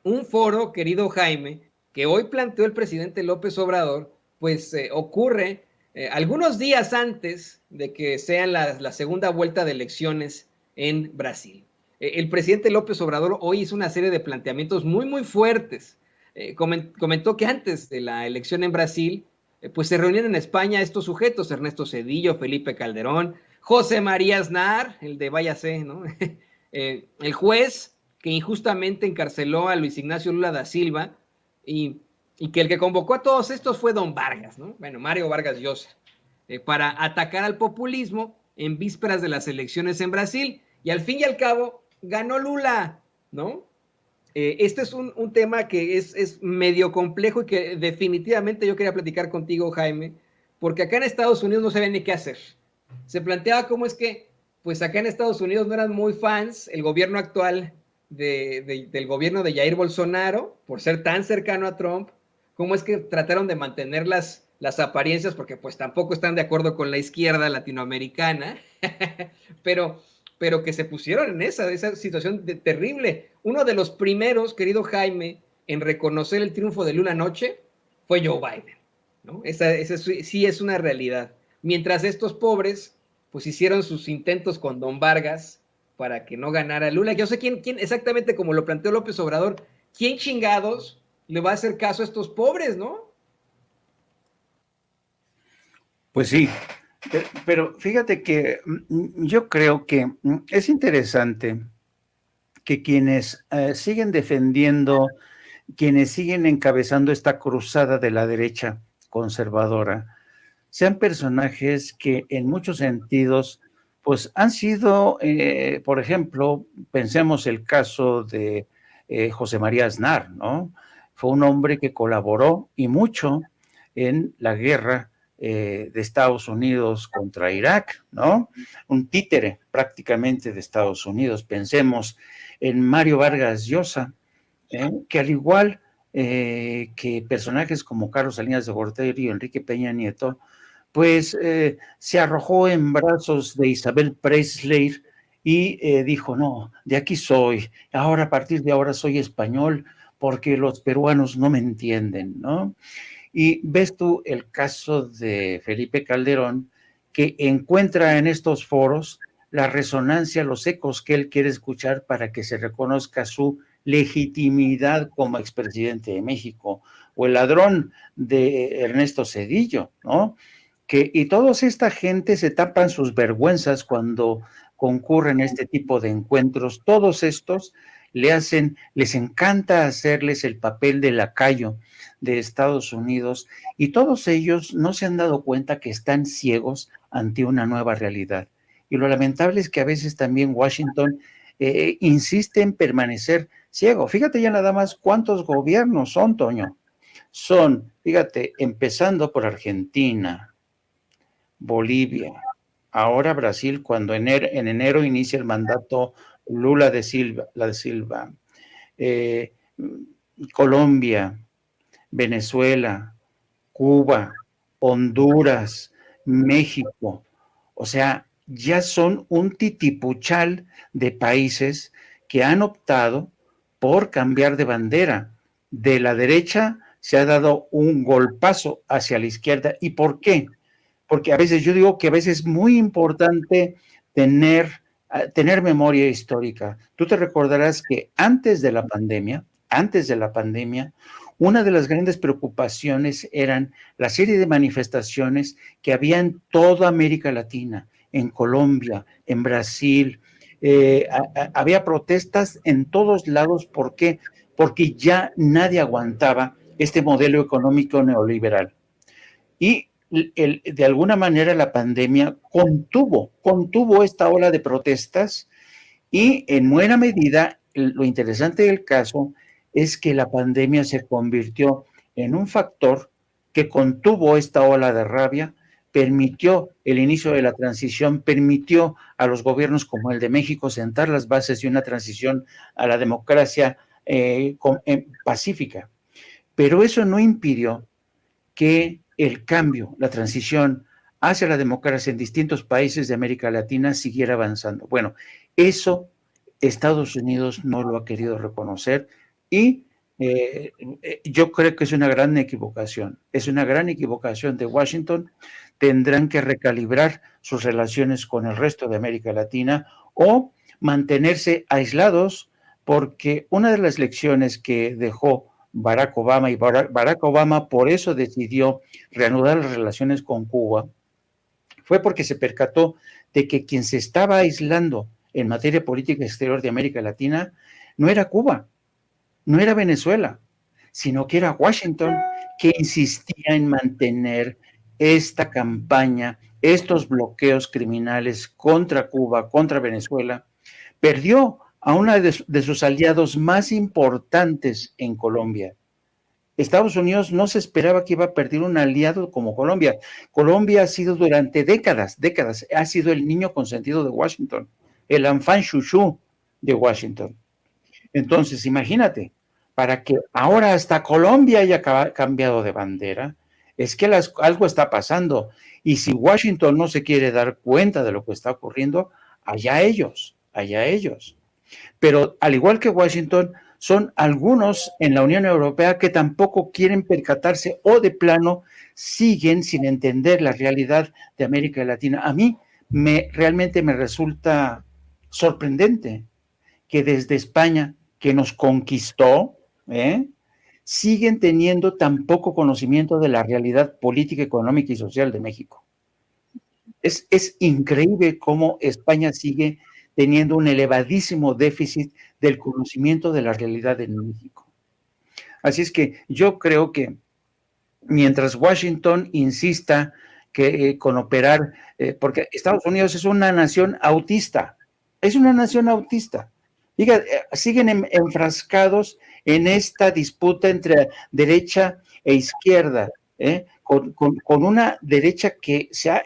Un foro, querido Jaime, que hoy planteó el presidente López Obrador, pues ocurre algunos días antes de que sea la segunda vuelta de elecciones en Brasil. El presidente López Obrador hoy hizo una serie de planteamientos muy, muy fuertes. Comentó que antes de la elección en Brasil, pues se reunían en España estos sujetos, Ernesto Zedillo, Felipe Calderón, José María Aznar, el de váyase, ¿no? El juez que injustamente encarceló a Luis Ignacio Lula da Silva, y que el que convocó a todos estos fue don Vargas, ¿no? Bueno, Mario Vargas Llosa, para atacar al populismo en vísperas de las elecciones en Brasil, y al fin y al cabo ganó Lula, ¿no? Este es un tema que es medio complejo y que definitivamente yo quería platicar contigo, Jaime, porque acá en Estados Unidos no sabían ni qué hacer. Se planteaba cómo es que, pues acá en Estados Unidos no eran muy fans el gobierno actual del gobierno de Jair Bolsonaro, por ser tan cercano a Trump, cómo es que trataron de mantener las apariencias, porque pues tampoco están de acuerdo con la izquierda latinoamericana, pero que se pusieron en esa situación terrible. Uno de los primeros, querido Jaime, en reconocer el triunfo de Lula anoche fue Joe Biden, ¿no? Esa sí es una realidad. Mientras estos pobres, pues hicieron sus intentos con don Vargas para que no ganara Lula. Yo sé quién exactamente, como lo planteó López Obrador, quién chingados le va a hacer caso a estos pobres, ¿no? Pues sí, pero fíjate que yo creo que es interesante que quienes siguen defendiendo, quienes siguen encabezando esta cruzada de la derecha conservadora, sean personajes que en muchos sentidos pues han sido, por ejemplo, pensemos el caso de José María Aznar, ¿no? Fue un hombre que colaboró y mucho en la guerra de Estados Unidos contra Irak, ¿no? Un títere prácticamente de Estados Unidos. Pensemos en Mario Vargas Llosa, que al igual que personajes como Carlos Salinas de Gortari y Enrique Peña Nieto, pues se arrojó en brazos de Isabel Presley y dijo, no, de aquí soy, ahora a partir de ahora soy español porque los peruanos no me entienden, ¿no? Y ves tú el caso de Felipe Calderón, que encuentra en estos foros la resonancia, los ecos que él quiere escuchar para que se reconozca su legitimidad como expresidente de México, o el ladrón de Ernesto Zedillo, ¿no? Y toda esta gente se tapan sus vergüenzas cuando concurren a este tipo de encuentros. Todos estos les encanta hacerles el papel de lacayo de Estados Unidos, y todos ellos no se han dado cuenta que están ciegos ante una nueva realidad. Y lo lamentable es que a veces también Washington insiste en permanecer ciego. Fíjate ya nada más cuántos gobiernos son, Toño. Son, fíjate, empezando por Argentina, Bolivia, ahora Brasil, cuando en enero inicia el mandato Lula da Silva, Colombia, Venezuela, Cuba, Honduras, México. O sea, ya son un titipuchal de países que han optado por cambiar de bandera. De la derecha se ha dado un golpazo hacia la izquierda. ¿Y por qué? Porque a veces yo digo que a veces es muy importante tener memoria histórica. Tú te recordarás que antes de la pandemia, una de las grandes preocupaciones eran la serie de manifestaciones que había en toda América Latina, en Colombia, en Brasil. Había protestas en todos lados. ¿Por qué? Porque ya nadie aguantaba este modelo económico neoliberal. Y de alguna manera la pandemia contuvo esta ola de protestas, y en buena medida lo interesante del caso es que la pandemia se convirtió en un factor que contuvo esta ola de rabia, permitió el inicio de la transición, permitió a los gobiernos como el de México sentar las bases de una transición a la democracia pacífica. Pero eso no impidió que el cambio, la transición hacia la democracia en distintos países de América Latina siguiera avanzando. Bueno, eso Estados Unidos no lo ha querido reconocer, y yo creo que es una gran equivocación. Es una gran equivocación de Washington. Tendrán que recalibrar sus relaciones con el resto de América Latina o mantenerse aislados, porque una de las lecciones que dejó Barack Obama, y Barack Obama por eso decidió reanudar las relaciones con Cuba, fue porque se percató de que quien se estaba aislando en materia política exterior de América Latina no era Cuba, no era Venezuela, sino que era Washington, que insistía en mantener esta campaña, estos bloqueos criminales contra Cuba, contra Venezuela. Perdió a uno de sus aliados más importantes en Colombia. Estados Unidos no se esperaba que iba a perder un aliado como Colombia. Colombia ha sido durante décadas, ha sido el niño consentido de Washington, el enfant chouchou de Washington. Entonces, imagínate, para que ahora hasta Colombia haya cambiado de bandera, es que algo está pasando. Y si Washington no se quiere dar cuenta de lo que está ocurriendo, allá ellos. Pero al igual que Washington, son algunos en la Unión Europea que tampoco quieren percatarse, o de plano siguen sin entender la realidad de América Latina. A mí realmente me resulta sorprendente que desde España, que nos conquistó, siguen teniendo tan poco conocimiento de la realidad política, económica y social de México. Es increíble cómo España sigue teniendo un elevadísimo déficit del conocimiento de la realidad en México. Así es que yo creo que mientras Washington insista con operar, porque Estados Unidos es una nación autista, Fíjate, siguen enfrascados en esta disputa entre derecha e izquierda, con una derecha que se ha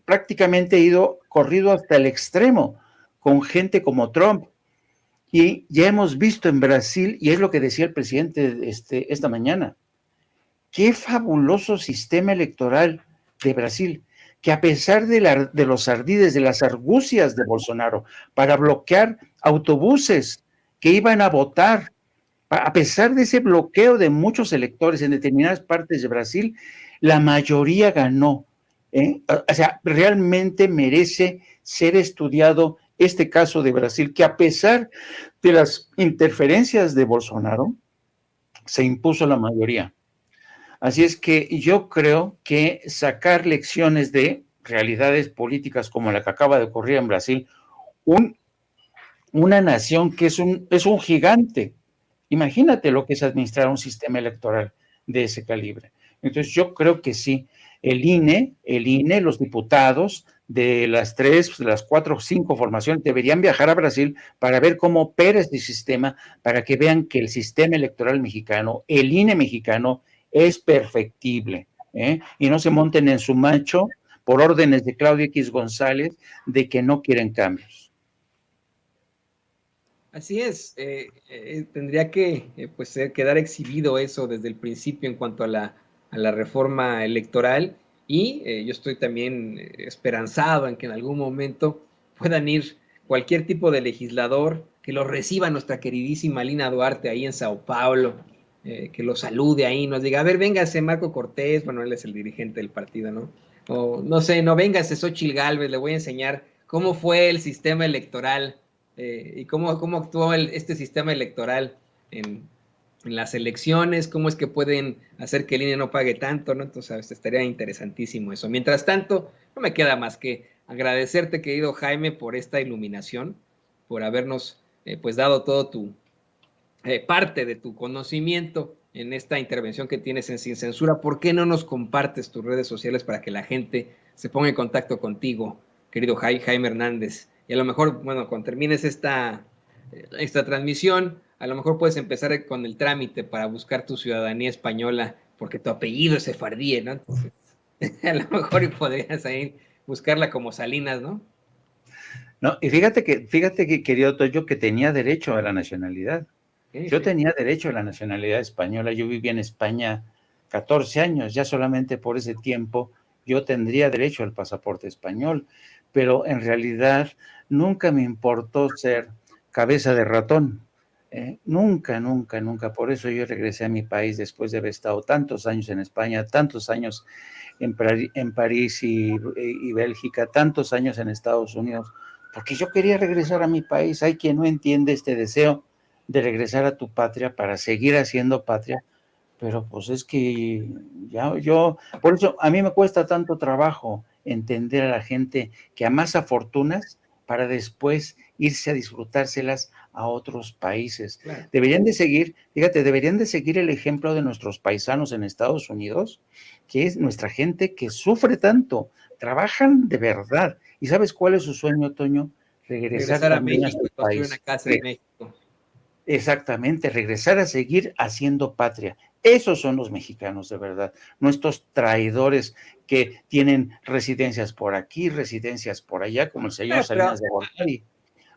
prácticamente corrido hasta el extremo, con gente como Trump. Y ya hemos visto en Brasil, y es lo que decía el presidente esta mañana, qué fabuloso sistema electoral de Brasil, que a pesar de los ardides, de las argucias de Bolsonaro, para bloquear autobuses que iban a votar, a pesar de ese bloqueo de muchos electores en determinadas partes de Brasil, la mayoría ganó. O sea, realmente merece ser estudiado este caso de Brasil, que a pesar de las interferencias de Bolsonaro, se impuso la mayoría. Así es que yo creo que sacar lecciones de realidades políticas como la que acaba de ocurrir en Brasil, una nación que es un gigante. Imagínate lo que es administrar un sistema electoral de ese calibre. Entonces yo creo que sí, el INE, los diputados de las 3, de las 4 o 5 formaciones deberían viajar a Brasil para ver cómo opera este sistema, para que vean que el sistema electoral mexicano, el INE mexicano, es perfectible, y no se monten en su macho por órdenes de Claudio X González de que no quieren cambios. Así es, tendría que pues, quedar exhibido eso desde el principio en cuanto a la reforma electoral, y yo estoy también esperanzado en que en algún momento puedan ir cualquier tipo de legislador, que lo reciba nuestra queridísima Lina Duarte ahí en Sao Paulo, que lo salude ahí, nos diga, a ver, véngase Marco Cortés, bueno, él es el dirigente del partido, ¿no? O no sé, no, véngase Xóchitl Gálvez, le voy a enseñar cómo fue el sistema electoral y cómo actuó este sistema electoral en las elecciones, cómo es que pueden hacer que el INE no pague tanto, ¿no? Entonces estaría interesantísimo eso. Mientras tanto, no me queda más que agradecerte, querido Jaime, por esta iluminación, por habernos pues dado todo tu parte de tu conocimiento en esta intervención que tienes en Sin Censura. ¿Por qué no nos compartes tus redes sociales para que la gente se ponga en contacto contigo, querido Jaime Hernández? Y a lo mejor, bueno, cuando termines esta transmisión, a lo mejor puedes empezar con el trámite para buscar tu ciudadanía española, porque tu apellido es sefardí, ¿no? Entonces, a lo mejor podrías ahí buscarla como Salinas, ¿no? No, y fíjate que, querido Toyo, que tenía derecho a la nacionalidad. Yo tenía derecho a la nacionalidad española. Yo viví en España 14 años, ya solamente por ese tiempo yo tendría derecho al pasaporte español, pero en realidad nunca me importó ser cabeza de ratón. Nunca, nunca, nunca. Por eso yo regresé a mi país después de haber estado tantos años en España, tantos años en París y Bélgica, tantos años en Estados Unidos, porque yo quería regresar a mi país. Hay quien no entiende este deseo de regresar a tu patria para seguir haciendo patria, pero pues es que por eso a mí me cuesta tanto trabajo entender a la gente que amasa fortunas para después irse a disfrutárselas a otros países. Claro. Deberían de seguir el ejemplo de nuestros paisanos en Estados Unidos, que es nuestra gente que sufre tanto, trabajan de verdad. ¿Y sabes cuál es su sueño, Toño? Regresar a México y construir una casa en México. Exactamente, regresar a seguir haciendo patria. Esos son los mexicanos de verdad, no estos traidores que tienen residencias por aquí, residencias por allá, como el señor Salinas de Gortari.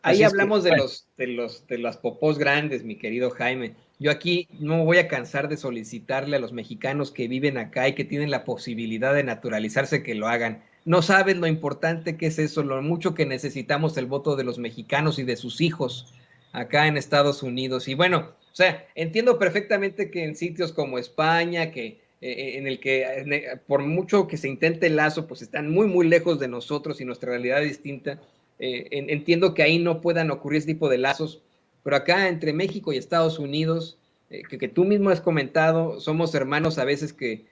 Ahí hablamos de las popós grandes, mi querido Jaime. Yo aquí no me voy a cansar de solicitarle a los mexicanos que viven acá y que tienen la posibilidad de naturalizarse que lo hagan. No sabes lo importante que es eso, lo mucho que necesitamos el voto de los mexicanos y de sus hijos acá en Estados Unidos. Y bueno, o sea, entiendo perfectamente que en sitios como España, que en el que por mucho que se intente el lazo, pues están muy, muy lejos de nosotros y nuestra realidad es distinta. Entiendo que ahí no puedan ocurrir ese tipo de lazos, pero acá entre México y Estados Unidos, que tú mismo has comentado, somos hermanos a veces que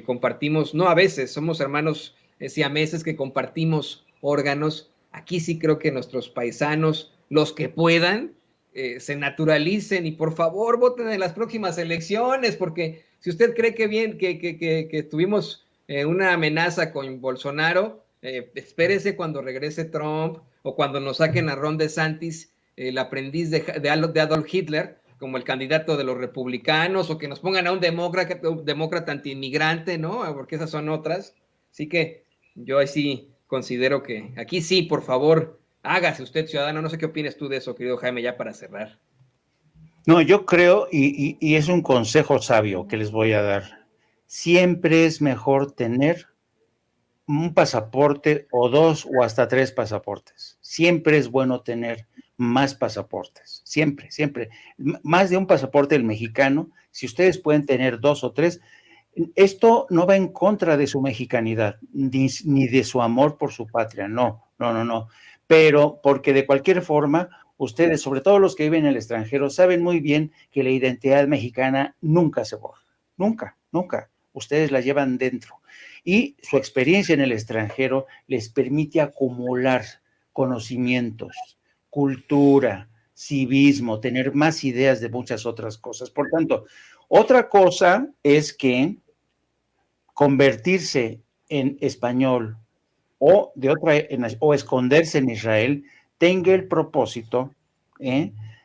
compartimos, no a veces, somos hermanos siameses que compartimos órganos. Aquí sí creo que nuestros paisanos, los que puedan, se naturalicen y por favor voten en las próximas elecciones, porque si usted cree que tuvimos una amenaza con Bolsonaro, espérese cuando regrese Trump o cuando nos saquen a Ron DeSantis, el aprendiz de Adolf Hitler, como el candidato de los republicanos, o que nos pongan a un demócrata antiinmigrante, ¿no? Porque esas son otras. Así que yo ahí sí considero que aquí sí, por favor, hágase usted ciudadano. No sé qué opinas tú de eso, querido Jaime, ya para cerrar. No, yo creo, y es un consejo sabio que les voy a dar, siempre es mejor tener un pasaporte o 2 o hasta 3 pasaportes. Siempre es bueno tener más pasaportes, siempre, siempre. Más de un pasaporte del mexicano, si ustedes pueden tener 2 o 3, esto no va en contra de su mexicanidad, ni de su amor por su patria, no, pero porque de cualquier forma, ustedes, sobre todo los que viven en el extranjero, saben muy bien que la identidad mexicana nunca se borra, nunca, ustedes la llevan dentro, y su experiencia en el extranjero les permite acumular conocimientos, cultura, civismo, tener más ideas de muchas otras cosas. Por tanto, otra cosa es que convertirse en español o esconderse en Israel tenga el propósito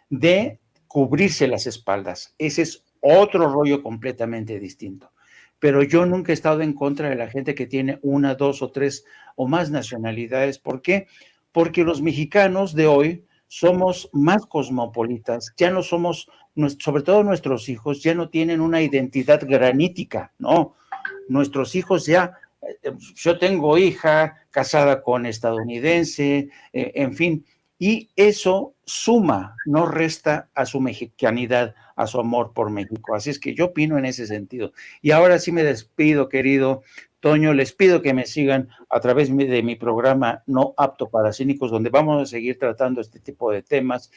de cubrirse las espaldas. Ese es otro rollo completamente distinto. Pero yo nunca he estado en contra de la gente que tiene 1, 2 o 3 o más nacionalidades. ¿Por qué? Porque los mexicanos de hoy somos más cosmopolitas, ya no somos, sobre todo nuestros hijos, ya no tienen una identidad granítica, no. Nuestros hijos ya, yo tengo hija casada con estadounidense, en fin, y eso suma, no resta a su mexicanidad, a su amor por México. Así es que yo opino en ese sentido. Y ahora sí me despido, querido Toño, les pido que me sigan a través de mi programa No Apto para Cínicos, donde vamos a seguir tratando este tipo de temas.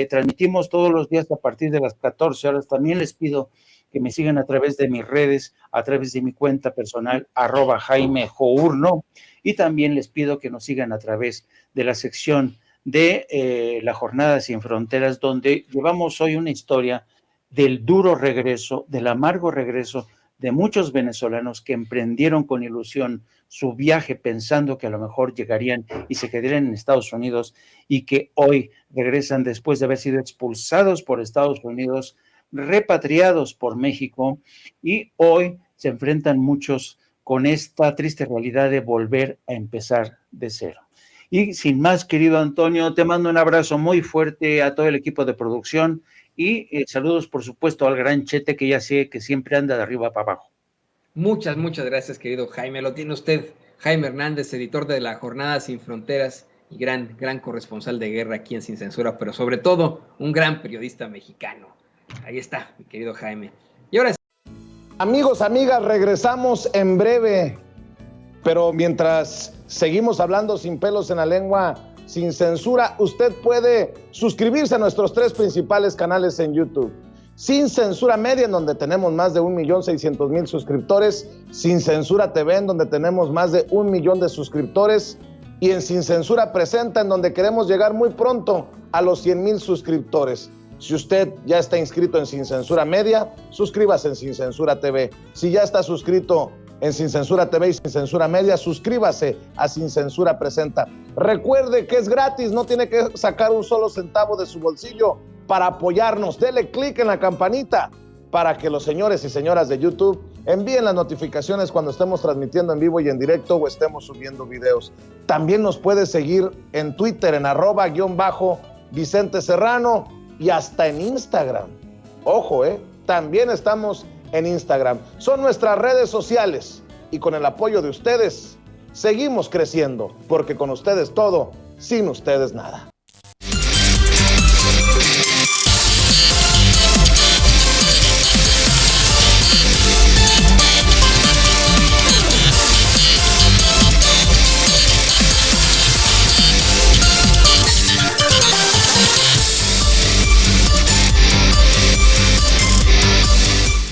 Transmitimos todos los días a partir de las 14 horas. También les pido que me sigan a través de mis redes, a través de mi cuenta personal, @JaimeJourno, y también les pido que nos sigan a través de la sección de la Jornada Sin Fronteras, donde llevamos hoy una historia del duro regreso, del amargo regreso de muchos venezolanos que emprendieron con ilusión su viaje pensando que a lo mejor llegarían y se quedarían en Estados Unidos, y que hoy regresan después de haber sido expulsados por Estados Unidos, repatriados por México, y hoy se enfrentan muchos con esta triste realidad de volver a empezar de cero. Y sin más, querido Antonio, te mando un abrazo muy fuerte a todo el equipo de producción y saludos, por supuesto, al gran Chete, que ya sé que siempre anda de arriba para abajo. Muchas gracias, querido Jaime. Lo tiene usted, Jaime Hernández, editor de La Jornada Sin Fronteras y gran corresponsal de guerra aquí en Sin Censura, pero sobre todo un gran periodista mexicano. Ahí está, mi querido Jaime. Y ahora sí. Amigos, amigas, regresamos en breve, pero mientras seguimos hablando sin pelos en la lengua, sin censura, usted puede suscribirse a nuestros 3 principales canales en YouTube. Sin Censura Media, en donde tenemos más de 1.600.000 suscriptores, Sin Censura TV, en donde tenemos más de 1 millón de suscriptores, y en Sin Censura Presenta, en donde queremos llegar muy pronto a los 100,000 suscriptores. Si usted ya está inscrito en Sin Censura Media, suscríbase en Sin Censura TV. Si ya está suscrito en Sin Censura TV y Sin Censura Media, suscríbase a Sin Censura Presenta. Recuerde que es gratis, no tiene que sacar un solo centavo de su bolsillo para apoyarnos. Dele clic en la campanita para que los señores y señoras de YouTube envíen las notificaciones cuando estemos transmitiendo en vivo y en directo o estemos subiendo videos. También nos puede seguir en Twitter en @Vicente Serrano y hasta en Instagram. Ojo, también estamos en Instagram. Son nuestras redes sociales y con el apoyo de ustedes seguimos creciendo, porque con ustedes todo, sin ustedes nada.